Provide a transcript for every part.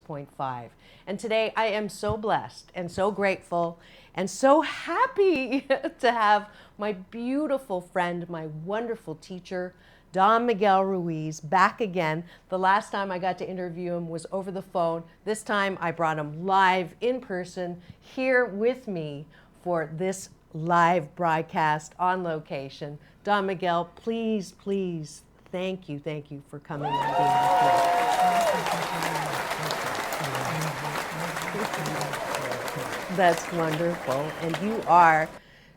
106.5. And today I am so blessed and so grateful and so happy to have my beautiful friend, my wonderful teacher, Don Miguel Ruiz, back again. The last time I got to interview him was over the phone. This time I brought him live in person here with me for this live broadcast on location. Don Miguel, please, please, thank you for coming and being with me. That's wonderful. And you are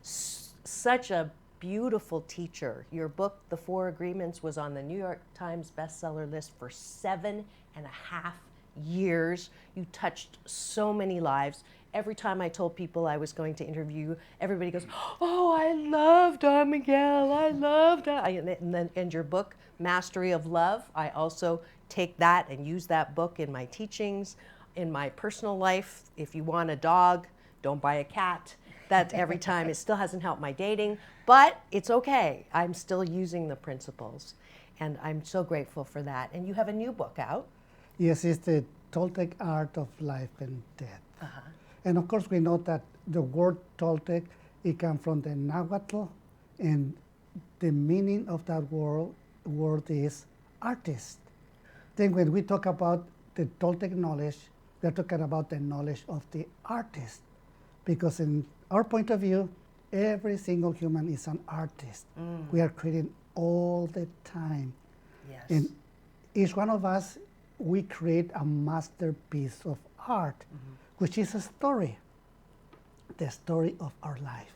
such a beautiful teacher. Your book, The Four Agreements, was on the New York Times bestseller list for 7.5 years. You touched so many lives. Every time I told people I was going to interview you, everybody goes, "Oh, I love Don Miguel. I love Don." And your book, Mastery of Love, I also take that and use that book in my teachings, in my personal life. If you want a dog, don't buy a cat. That every time. It still hasn't helped my dating, but it's okay. I'm still using the principles, and I'm so grateful for that. And you have a new book out. Yes, it's the Toltec Art of Life and Death. Uh-huh. And of course, we know that the word Toltec, it comes from the Nahuatl, and the meaning of that word is artist. Then when we talk about the Toltec knowledge, we're talking about the knowledge of the artist. Because in our point of view, every single human is an artist. We are creating all the time. Yes. And each one of us, we create a masterpiece of art, which is a story, the story of our life.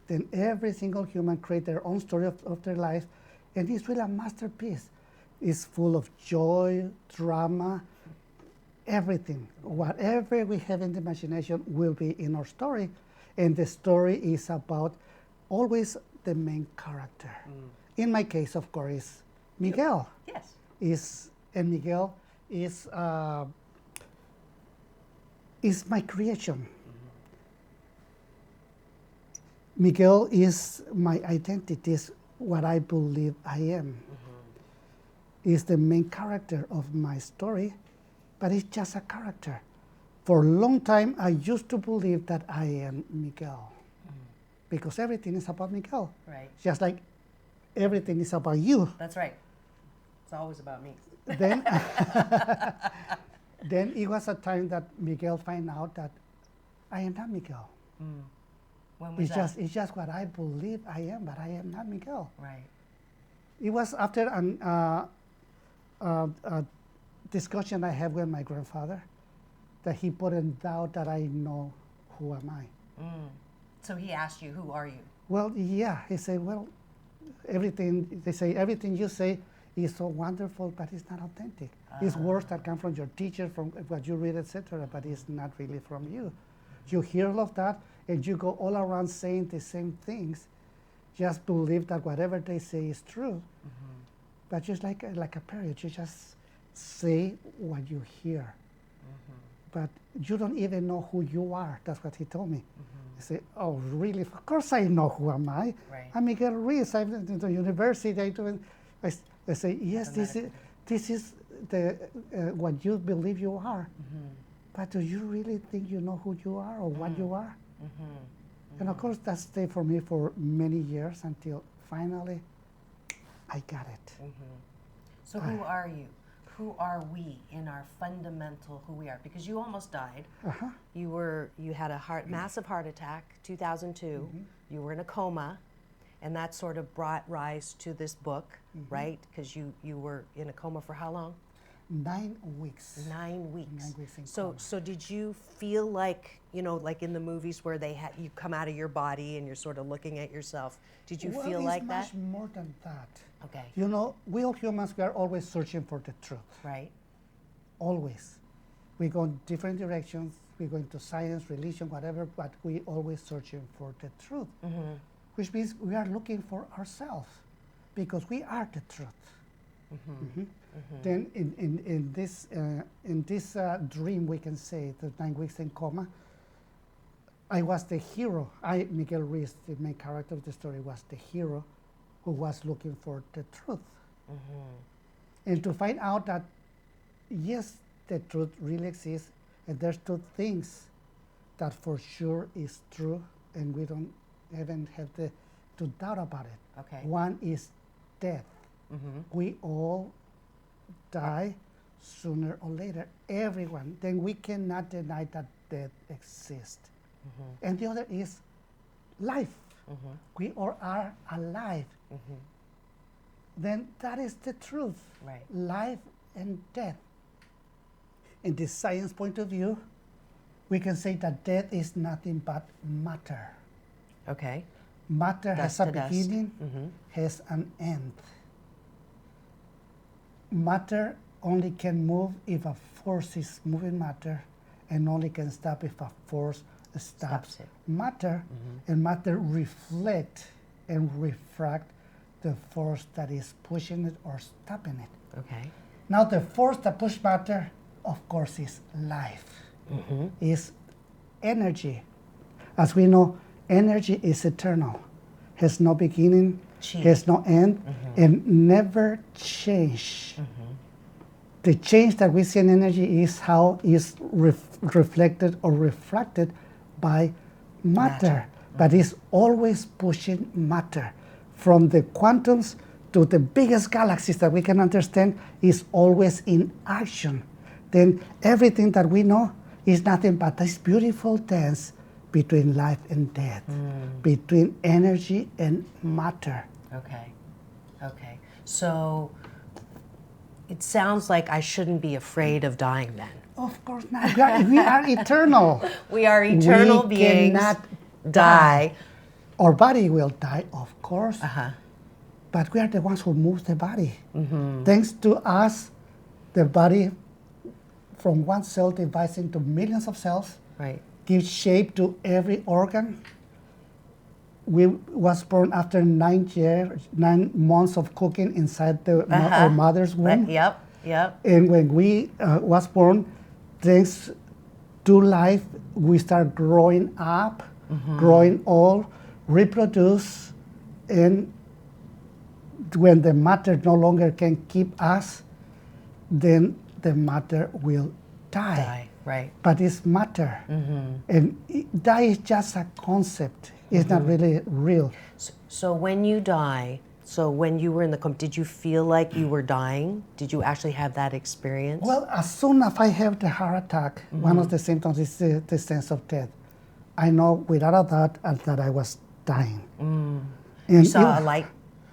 Then every single human creates their own story of their life, and it's really a masterpiece. It's full of joy, drama, everything. Whatever we have in the imagination will be in our story, and the story is about always the main character. In my case, of course, is Miguel. Yes. Miguel is my creation. Miguel is my identity, is what I believe I am. Is the main character of my story, but it's just a character. For a long time, I used to believe that I am Miguel, because everything is about Miguel. Right. Just like everything is about you. That's right. It's always about me. Then, then it was a time that Miguel found out that I am not Miguel. When was that? It's just what I believe I am, but I am not Miguel. Right. It was after a discussion I had with my grandfather that he put in doubt that I know who am I. So he asked you, who are you? Well, yeah. He said, well, everything you say is so wonderful, but it's not authentic. It's words that come from your teacher, from what you read, etc., but it's not really from you. You hear all of that, and you go all around saying the same things. Just believe that whatever they say is true. But just like a parrot, you just say what you hear. But you don't even know who you are. That's what he told me. I say, oh, really? Of course I know who am I. Right. I'm Miguel Ruiz. I'm in the university. I say, yes, this is the what you believe you are. But do you really think you know who you are or what you are? And of course, that stayed for me for many years until finally I got it. So who are you? Who are we in our fundamental who we are? Because you almost died. You had a massive heart attack, 2002. You were in a coma, and that sort of brought rise to this book, right? Because you were in a coma for how long? 9 weeks. 9 weeks. 9 weeks in So coma. so did you feel like, like in the movies where you come out of your body and you're sort of looking at yourself? Did you feel like that? It's much more than that. Okay. We all humans, we are always searching for the truth. Right. Always. We go in different directions. We go into science, religion, whatever, but we always searching for the truth. Which means we are looking for ourselves, because we are the truth. Then in this dream, we can say, the 9 weeks in coma, I was the hero. Miguel Ruiz, the main character of the story, was the hero who was looking for the truth. And to find out that, yes, the truth really exists, and there's two things that for sure is true, and we don't even have to doubt about it. Okay. One is death. We all die sooner or later, everyone. Then we cannot deny that death exists. And the other is life. We all are alive. Then that is the truth. Right. Life and death. In the science point of view, we can say that death is nothing but matter. Okay. Matter Dust has a to dust. beginning, has an end. Matter only can move if a force is moving matter, and only can stop if a force stops it. matter, and matter reflect and refract the force that is pushing it or stopping it. Okay. Now the force that pushes matter, of course, is life, is energy. As we know, energy is eternal, has no beginning, has no end, and never change. The change that we see in energy is how is reflected or refracted by matter, but it's always pushing matter. From the quantums to the biggest galaxies that we can understand is always in action. Then everything that we know is nothing but this beautiful dance between life and death, between energy and matter. Okay. Okay. So it sounds like I shouldn't be afraid of dying then. Of course not. We are eternal. We are eternal We beings. cannot Die. Our body will die, of course, but we are the ones who move the body. Thanks to us, the body from one cell divides into millions of cells, Right. gives shape to every organ. We was born after 9 months of cooking inside our mother's womb. Yep. Yep. And when we was born, thanks to life, we start growing up, growing old, reproduce, and when the matter no longer can keep us, then the matter will die. Right. But it's matter. And die is just a concept. It's not really real. So when you die, so when you were in the coma, did you feel like you were dying? Did you actually have that experience? Well, as soon as I have the heart attack, one of the symptoms is the sense of death. I know without a doubt that I was dying. And you saw a light?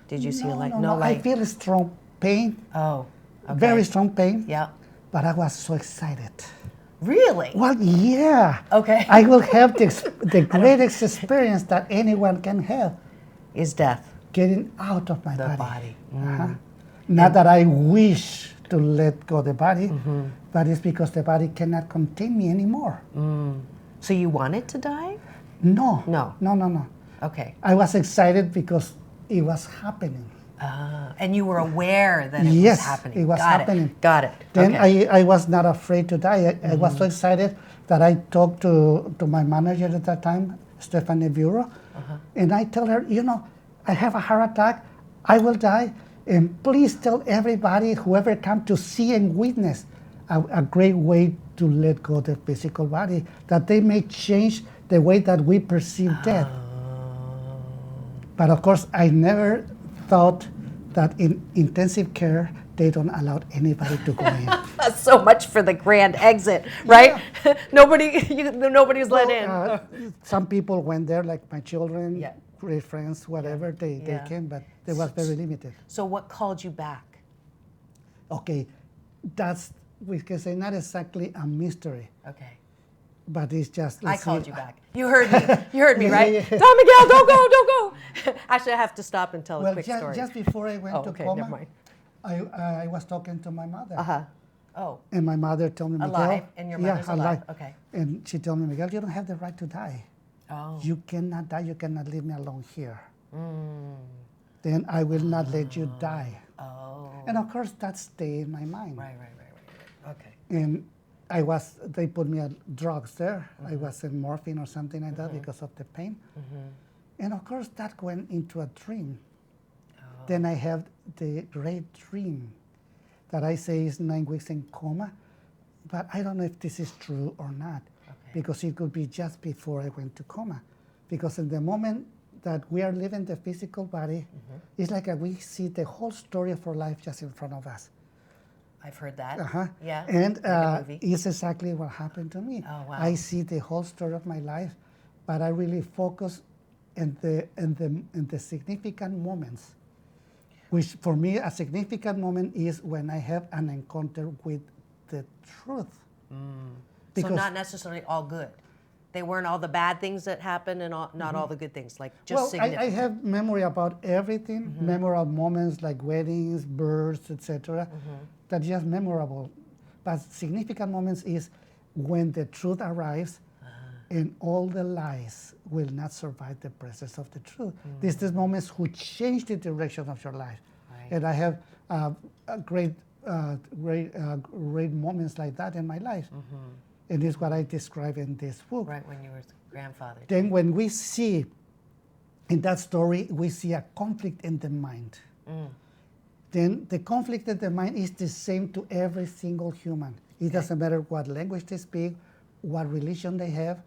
Did you see a light? No, light. I feel a strong pain, Oh, okay. very strong pain. Yeah. But I was so excited. Really? Well, yeah. Okay. I will have the greatest experience that anyone can have, Is death. getting out of my The body. body. Not that I wish to let go the body, but it's because the body cannot contain me anymore. So you wanted to die? No. No. No. Okay. I was excited because it was happening. And you were aware that it Yes, was happening. it was Got happening. It. Got it. Then Okay. I was not afraid to die. I was so excited that I talked to my manager at that time, Stephanie Bureau, and I tell her, I have a heart attack, I will die, and please tell everybody, whoever come to see and witness a great way to let go of the physical body, that they may change the way that we perceive death. But of course, I never thought that in intensive care, they don't allow anybody to go in. So much for the grand exit, right? Nobody's let in. Some people went there, like my children, Yeah. great friends, whatever, they Yeah. came, but they was very limited. So what called you back? Okay, that's, we can say, not exactly a mystery, Okay. but it's just, I let's called see, you back. You heard me. You heard me, Yeah, right? yeah, yeah. Don Miguel, don't go. Actually, I have to stop and tell a Well, quick story. just before I went to okay, coma, never mind. I was talking to my mother. Oh, And my mother told me, Miguel, alive, and your mother's alive. Okay. And she told me, Miguel, you don't have the right to die. Oh. You cannot die. You cannot leave me alone here. Then I will not let you die. Oh. And of course, that stayed in my mind. Right. Okay. And they put me on drugs there. I was in morphine or something like that because of the pain. And of course, that went into a dream. Then I have the great dream that I say is 9 weeks in coma. but I don't know if this is true or not, because it could be just before I went to coma. Because in the moment that we are leaving the physical body, it's like we see the whole story of our life just in front of us. I've heard that. Yeah. And like a movie. it's exactly what happened to me. Oh, wow. I see the whole story of my life, but I really focus in the significant moments. Which for me, a significant moment is when I have an encounter with the truth. So not necessarily all good. They weren't all the bad things that happened and not all the good things, like just significant. I have memory about everything, memorable moments like weddings, births, etc. That's just memorable. But significant moments is when the truth arrives and all the lies will not survive the presence of the truth. These are moments who change the direction of your life. Right. And I have great moments like that in my life. And this is what I describe in this book. Right, when you were grandfather. Then when we see, in that story, we see a conflict in the mind. Then the conflict in the mind is the same to every single human. It doesn't matter what language they speak, what religion they have.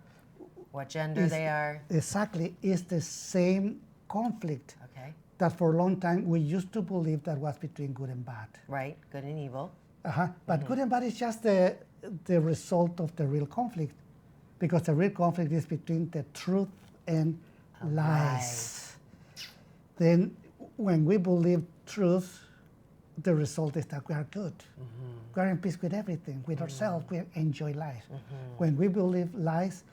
What gender they are. Exactly, it's the same conflict Okay. that for a long time we used to believe that was between good and bad. Right, good and evil. But good and bad is just the result of the real conflict, because the real conflict is between the truth and lies. Then when we believe truth, the result is that we are good. We are in peace with everything, with ourselves, we enjoy life. When we believe lies,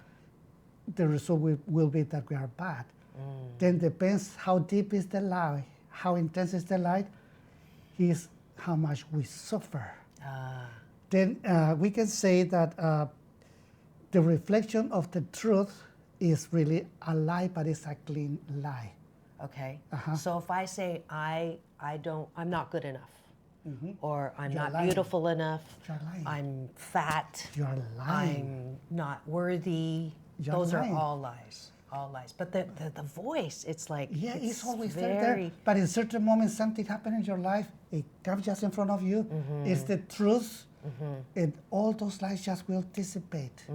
the result will be that we are bad. Then depends how deep is the lie, how intense is the lie, is how much we suffer. Then we can say that the reflection of the truth is really a lie, but it's a clean lie. Okay. So if I say I'm not good enough, or I'm You're not lying. beautiful enough, You're lying. I'm fat, You're lying. I'm not worthy, You're those lying. are all lies. All lies. But the voice, it's like Yeah, it's always very there. But in certain moments, something happens in your life, it comes just in front of you. It's the truth, and all those lies just will dissipate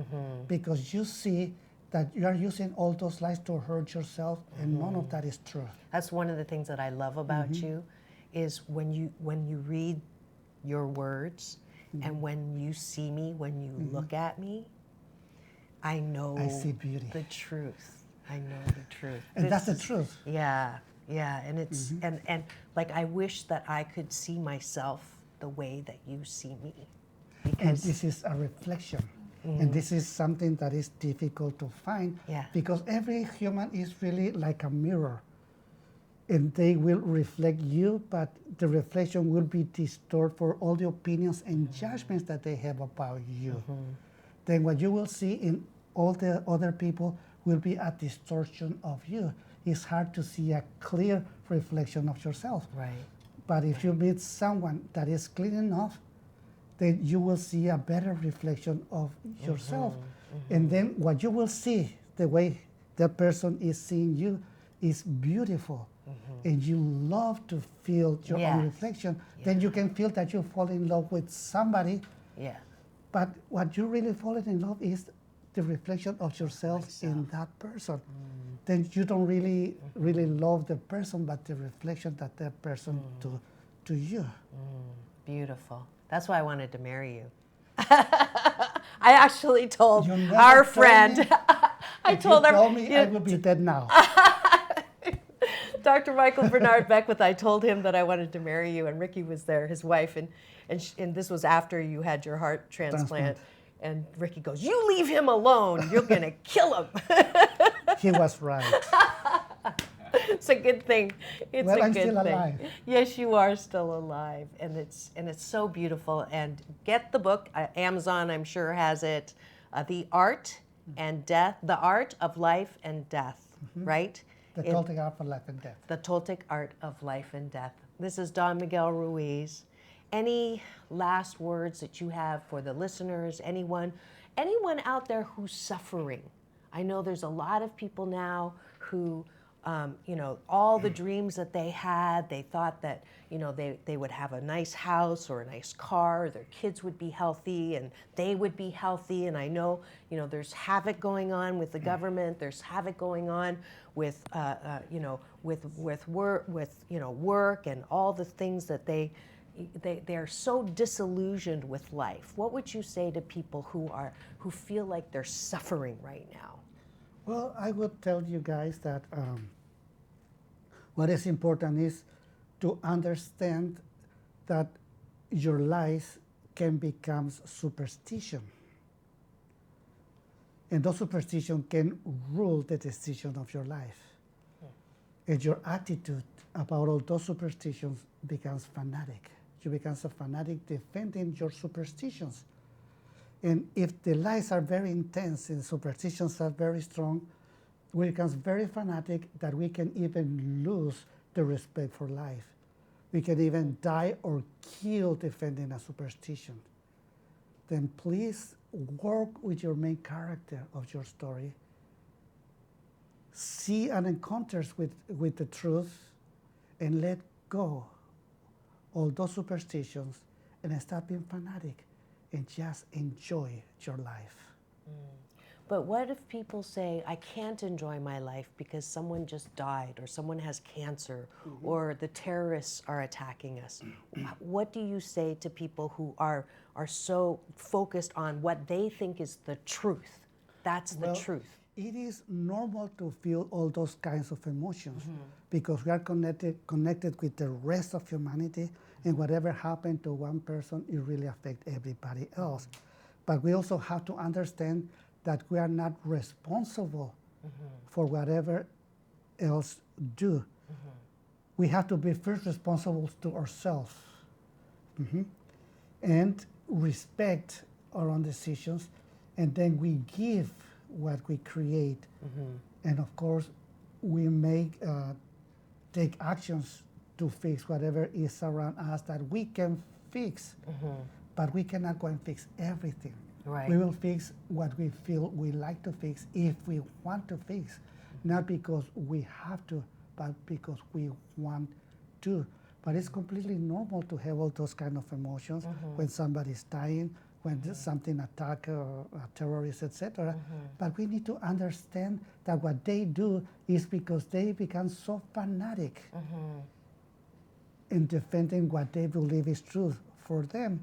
because you see that you are using all those lies to hurt yourself, and none of that is true. That's one of the things that I love about you, is when you read your words, and when you see me, when you look at me, I know I see beauty. the truth. I know the truth. And that's the truth. Yeah, and it's and like I wish that I could see myself the way that you see me, And because this is a reflection. And this is something that is difficult to find, Yeah. because every human is really like a mirror. And they will reflect you, but the reflection will be distorted for all the opinions and judgments that they have about you. Then what you will see in all the other people will be a distortion of you. It's hard to see a clear reflection of yourself. right. But if you meet someone that is clean enough, then you will see a better reflection of yourself. And then what you will see, the way that person is seeing you, is beautiful. And you love to feel your Yes. own reflection. Then you can feel that you fall in love with somebody. Yeah. But what you really fall in love is the reflection of yourself in that person. Then you don't really love the person, but the reflection that person to you. Beautiful. That's why I wanted to marry you. I actually told You never our told friend. me. I If told you her. told me, I would be dead now. Dr. Michael Bernard Beckwith, I told him that I wanted to marry you, and Ricky was there, his wife, and this was after you had your heart transplant. And Ricky goes, "You leave him alone. You're gonna kill him." He was right. It's a good thing. It's Well, a I'm good still thing. alive. Yes, you are still alive, and it's so beautiful. And get the book. Amazon, I'm sure, has it. The Art and Death, the Art of Life and Death, right? The Toltec Art for Life and Death. The Toltec Art of Life and Death. This is Don Miguel Ruiz. Any last words that you have for the listeners? Anyone out there who's suffering? I know there's a lot of people now who all the dreams that they had. They thought that, they would have a nice house or a nice car, their kids would be healthy and they would be healthy. And I know, there's havoc going on with the government. There's havoc going on with, with work and all the things that they're so disillusioned with life. What would you say to people who feel like they're suffering right now? Well, I would tell you guys that what is important is to understand that your life can become superstition. And those superstition can rule the decision of your life. And your attitude about all those superstitions becomes fanatic. You become a fanatic defending your superstitions. And if the lies are very intense and superstitions are very strong, we become very fanatic that we can even lose the respect for life. We can even die or kill defending a superstition. Then please work with your main character of your story. See and encounters with the truth and let go all those superstitions and stop being fanatic and just enjoy your life. But what if people say, I can't enjoy my life because someone just died or someone has cancer or the terrorists are attacking us? What do you say to people who are so focused on what they think is the truth? That's the truth. It is normal to feel all those kinds of emotions because we are connected with the rest of humanity, and whatever happened to one person, it really affects everybody else. But we also have to understand that we are not responsible for whatever else do. We have to be first responsible to ourselves and respect our own decisions, and then we give what we create. And of course, we take actions to fix whatever is around us that we can fix, but we cannot go and fix everything. Right. We will fix what we feel we like to fix if we want to fix, not because we have to, but because we want to. But it's completely normal to have all those kind of emotions when somebody's dying, when there's something attack or a terrorist, etc. But we need to understand that what they do is because they become so fanatic in defending what they believe is truth for them.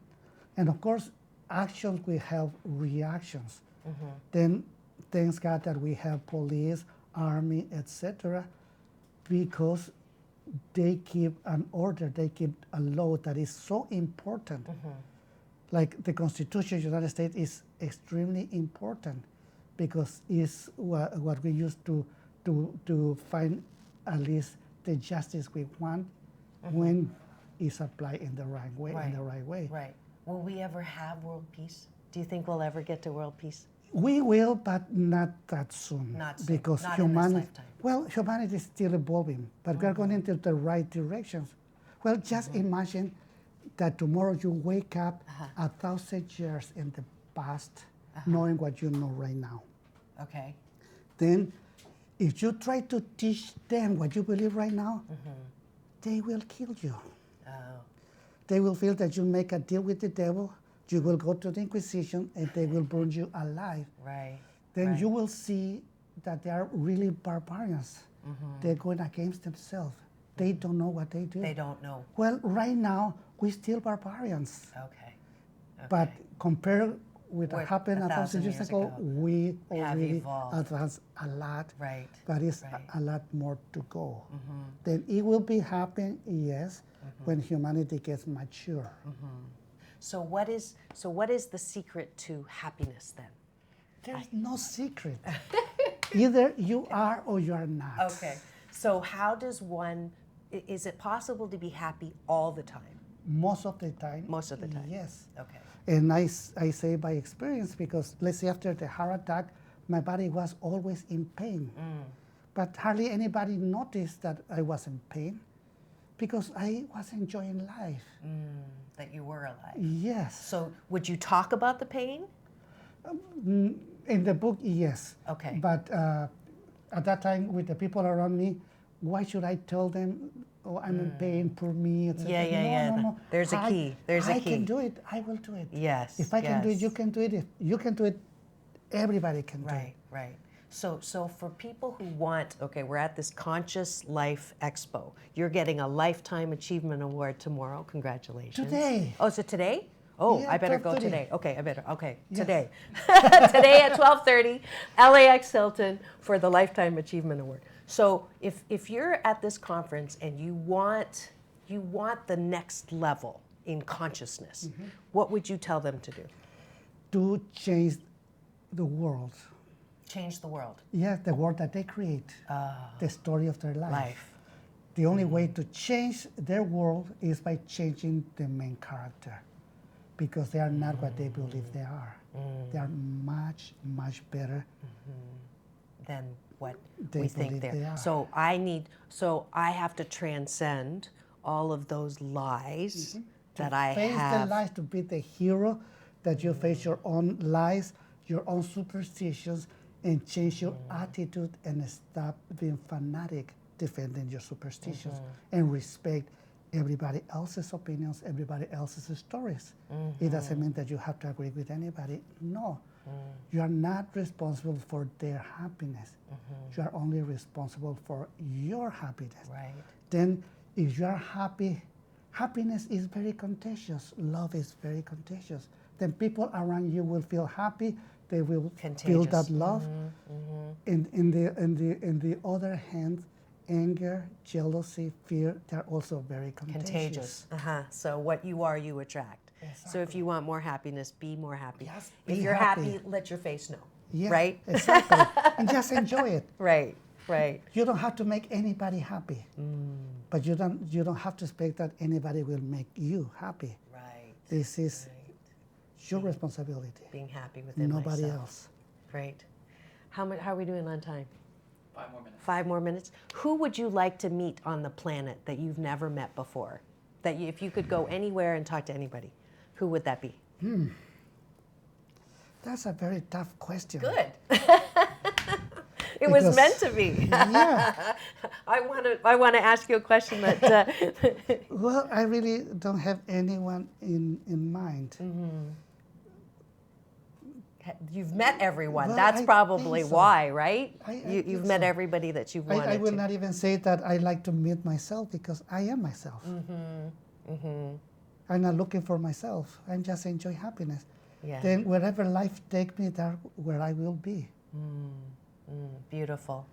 And of course, actions will have reactions. Then thanks God that we have police, army, etc. because they keep an order, they keep a law that is so important. Like the Constitution of the United States is extremely important because it's what we use to find at least the justice we want when it's applied in the right way. Right. Will we ever have world peace? Do you think we'll ever get to world peace? We will, but not that soon. Not soon. Because not in this lifetime. Well, humanity is still evolving, but we are going into the right directions. Well, just imagine that tomorrow you wake up 1,000 years in the past, knowing what you know right now. Okay. Then, if you try to teach them what you believe right now, they will kill you. Oh. They will feel that you make a deal with the devil, you will go to the Inquisition, and they will burn you alive. Right. Then you will see that they are really barbarians. They're going against themselves. They don't know what they do. They don't know. Well, right now, we're still barbarians. Okay. But compared with what happened 1,000 years ago, we already evolved. advanced a lot. Right. But it's a lot more to go. Then it will be happening, yes, when humanity gets mature. So what is the secret to happiness then? There's no secret. Either you are or you are not. Okay. So how does one, is it possible to be happy all the time? Most of the time. Most of the time. Yes. Okay. And I say by experience because let's say after the heart attack, my body was always in pain. But hardly anybody noticed that I was in pain because I was enjoying life. That you were alive. Yes. So would you talk about the pain? In the book, yes. Okay. But at that time, with the people around me, why should I tell them, oh, I'm in pain, poor me, etc. No. There's a key. I can do it. I will do it. Yes. If I can do it, you can do it. If you can do it, everybody can do it. Right. So for people who want, okay, we're at this Conscious Life Expo. You're getting a Lifetime Achievement Award tomorrow. Congratulations. Today. Oh, is it today? Oh, Yeah, I better go 12:30. today. Okay, Yes. today. Today at 12:30, LAX Hilton for the Lifetime Achievement Award. So if you're at this conference and you want the next level in consciousness, what would you tell them to do? To change the world. Change the world. Yes, the world that they create, the story of their life. The only way to change their world is by changing the main character, because they are not what they believe they are. They are much, much better Than what They we think believe they're. they are. So I have to transcend all of those lies that I face have. the lies, to be the hero, that you face your own lies, your own superstitions, and change your attitude and stop being fanatic defending your superstitions and respect everybody else's opinions, everybody else's stories. It doesn't mean that you have to agree with anybody. No. You are not responsible for their happiness. You are only responsible for your happiness. Right. Then if you are happy, happiness is very contagious. Love is very contagious. Then people around you will feel happy. They will feel that love. In the other hand, anger, jealousy, fear, they're also very contagious. So what you are, you attract. So if you want more happiness, be more happy. Yes, if be you're happy, happy. let your face know. Yeah, Right? exactly. And just enjoy it. Right. You don't have to make anybody happy, but you don't have to expect that anybody will make you happy. Right. This is your responsibility. Being happy within Nobody myself. else. Great. How are we doing on time? 5 more minutes. 5 more minutes. Who would you like to meet on the planet that you've never met before? That if you could go anywhere and talk to anybody, who would that be? That's a very tough question. Good. It was Because- meant to be. Yeah. I want to ask you a question that. Well, I really don't have anyone in mind. You've met everyone. Well, That's I probably think so. why, right? I You've think met so. everybody that you've wanted I will to. not even say that I like to meet myself, because I am myself. I'm not looking for myself. I'm just enjoy happiness. Yeah. Then wherever life takes me, that's where I will be. Beautiful.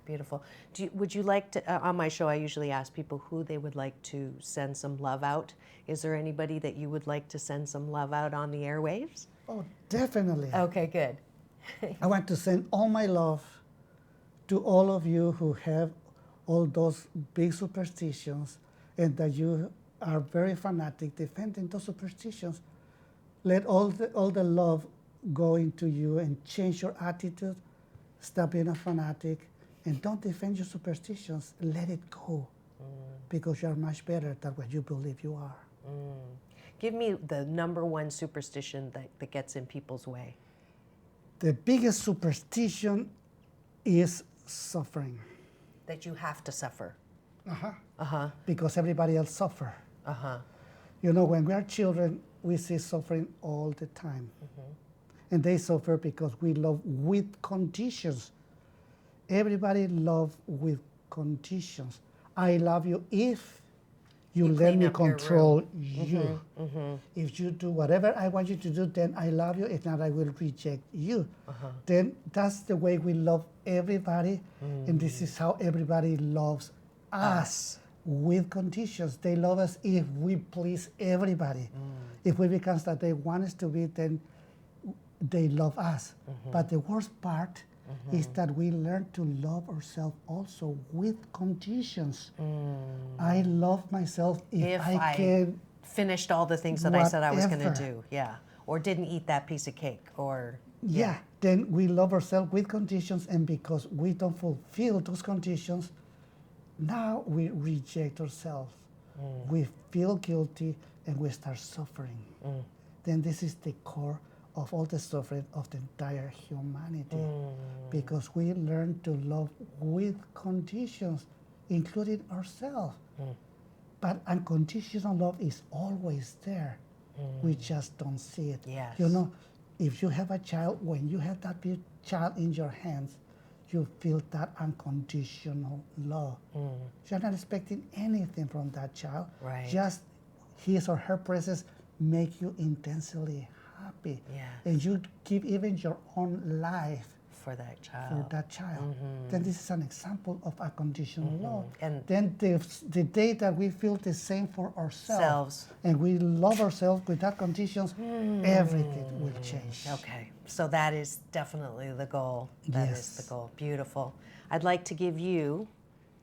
Would you like to, on my show, I usually ask people who they would like to send some love out. Is there anybody that you would like to send some love out on the airwaves? Oh, definitely. Okay, good. I want to send all my love to all of you who have all those big superstitions, and that you are very fanatic defending those superstitions. Let all the love go into you and change your attitude. Stop being a fanatic and don't defend your superstitions. Let it go, because you are much better than what you believe you are. Give me the number one superstition that gets in people's way. The biggest superstition is suffering. That you have to suffer. Because everybody else suffer. You know, when we are children, we see suffering all the time. And they suffer because we love with conditions. Everybody loves with conditions. I love you if you let clean me up your control you. If you do whatever I want you to do, then I love you. If not, I will reject you. Then that's the way we love everybody. And this is how everybody loves us, with conditions. They love us if we please everybody. If we become that they want us to be, then they love us. But the worst part is that we learn to love ourselves also with conditions. I love myself if I can. Finished all the things that I said I was going to whatever. do, yeah. Or didn't eat that piece of cake, or Yeah, then we love ourselves with conditions, and because we don't fulfill those conditions, now we reject ourselves. We feel guilty and we start suffering. Then this is the core of all the suffering of the entire humanity, because we learn to love with conditions including ourselves. But unconditional love is always there. We just don't see it. Yes. You know, if you have a child, when you have that child in your hands, you feel that unconditional love. You're not expecting anything from that child. Right. Just his or her presence make you intensely happy. Yes. And you give even your own life For that child. for that child. Then this is an example of unconditional love. And then the day that we feel the same for ourselves selves. and we love ourselves without conditions, everything will change. Okay, so that is definitely the goal. That is the Yes. goal. Beautiful. I'd like to give you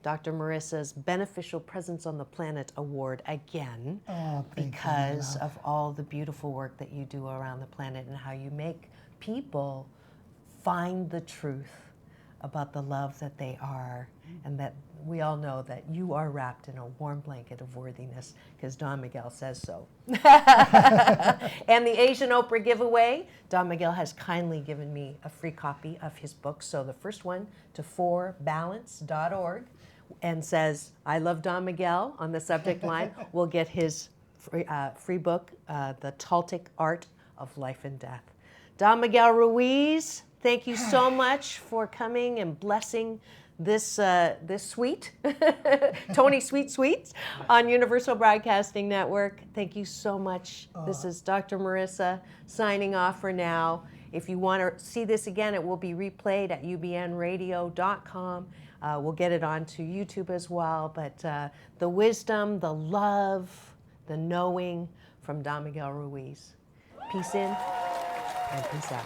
Dr. Marissa's Beneficial Presence on the Planet Award again Oh, thank you, because my love. of all the beautiful work that you do around the planet and how you make people find the truth about the love that they are, and that we all know that you are wrapped in a warm blanket of worthiness because Don Miguel says so. And the Asian Oprah giveaway, Don Miguel has kindly given me a free copy of his book. So the first one to 4balance.org and says, I love Don Miguel on the subject line, will get his free book, The Toltec Art of Life and Death. Don Miguel Ruiz, thank you so much for coming and blessing this suite, Tony Sweet Sweets on Universal Broadcasting Network. Thank you so much. This is Dr. Marissa signing off for now. If you want to see this again, it will be replayed at ubnradio.com. We'll get it onto YouTube as well. But the wisdom, the love, the knowing from Don Miguel Ruiz. Peace in and peace out.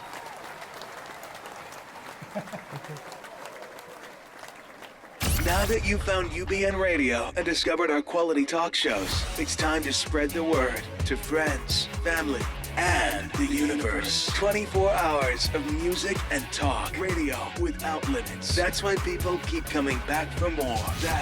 Now that you've found UBN Radio and discovered our quality talk shows, it's time to spread the word to friends, family, and the universe. 24 hours of music and talk. Radio without limits. That's why people keep coming back for more. That